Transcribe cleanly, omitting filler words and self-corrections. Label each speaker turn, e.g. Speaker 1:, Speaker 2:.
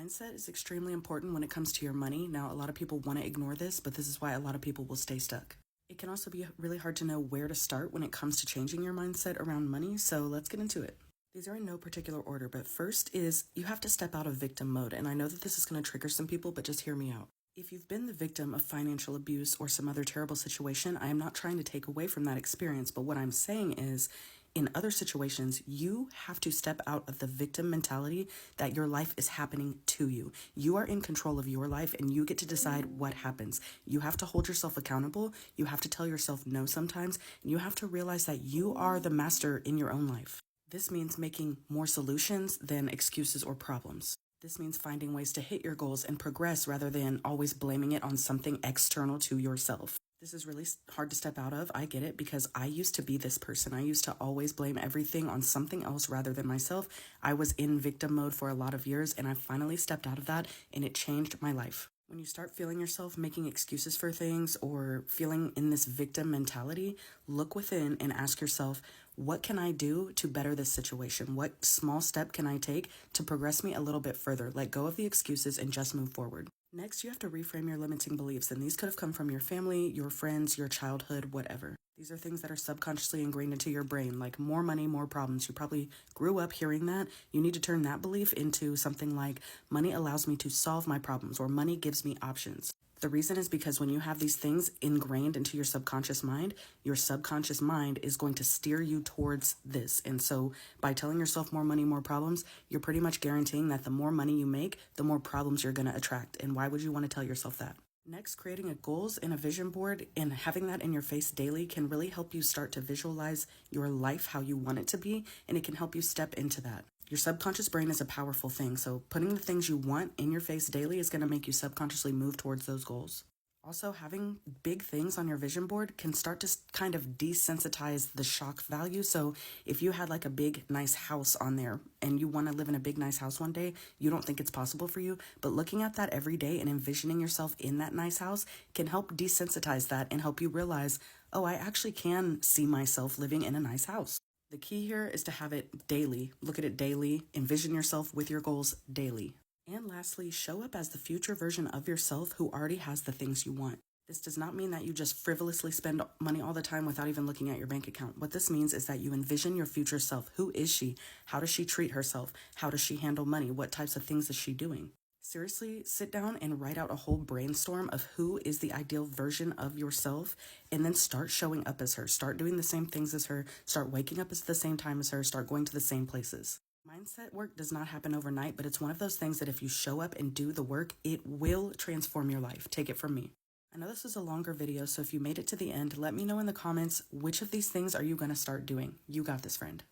Speaker 1: Mindset is extremely important when it comes to your money. Now, a lot of people want to ignore this, but this is why a lot of people will stay stuck. It can also be really hard to know where to start when it comes to changing your mindset around money, so let's get into it. These are in no particular order, but first is you have to step out of victim mode, and I know that this is going to trigger some people, but just hear me out. If you've been the victim of financial abuse or some other terrible situation, I am not trying to take away from that experience, but what I'm saying is, in other situations, you have to step out of the victim mentality that your life is happening to you. You are in control of your life and you get to decide what happens. You have to hold yourself accountable. You have to tell yourself no sometimes. And you have to realize that you are the master in your own life. This means making more solutions than excuses or problems. This means finding ways to hit your goals and progress rather than always blaming it on something external to yourself. This is really hard to step out of. I get it because I used to be this person. I used to always blame everything on something else rather than myself. I was in victim mode for a lot of years and I finally stepped out of that and it changed my life. When you start feeling yourself making excuses for things or feeling in this victim mentality, look within and ask yourself, what can I do to better this situation? What small step can I take to progress me a little bit further? Let go of the excuses and just move forward. Next, you have to reframe your limiting beliefs, and these could have come from your family, your friends, your childhood, whatever. These are things that are subconsciously ingrained into your brain, like more money, more problems. You probably grew up hearing that. You need to turn that belief into something like, money allows me to solve my problems, or money gives me options. The reason is because when you have these things ingrained into your subconscious mind is going to steer you towards this. And so by telling yourself more money, more problems, you're pretty much guaranteeing that the more money you make, the more problems you're going to attract. And why would you want to tell yourself that? Next, creating a goals and a vision board and having that in your face daily can really help you start to visualize your life how you want it to be, and it can help you step into that. Your subconscious brain is a powerful thing, so putting the things you want in your face daily is going to make you subconsciously move towards those goals. Also, having big things on your vision board can start to kind of desensitize the shock value. So if you had like a big, nice house on there and you want to live in a big, nice house one day, you don't think it's possible for you. But looking at that every day and envisioning yourself in that nice house can help desensitize that and help you realize, oh, I actually can see myself living in a nice house. The key here is to have it daily. Look at it daily. Envision yourself with your goals daily. And lastly, show up as the future version of yourself who already has the things you want. This does not mean that you just frivolously spend money all the time without even looking at your bank account. What this means is that you envision your future self. Who is she? How does she treat herself? How does she handle money? What types of things is she doing? Seriously, sit down and write out a whole brainstorm of who is the ideal version of yourself, and then start showing up as her. Start doing the same things as her. Start waking up at the same time as her. Start going to the same places. Mindset work does not happen overnight, but it's one of those things that if you show up and do the work, it will transform your life. Take it from me. I know this is a longer video, so if you made it to the end, let me know in the comments which of these things are you going to start doing. You got this, friend.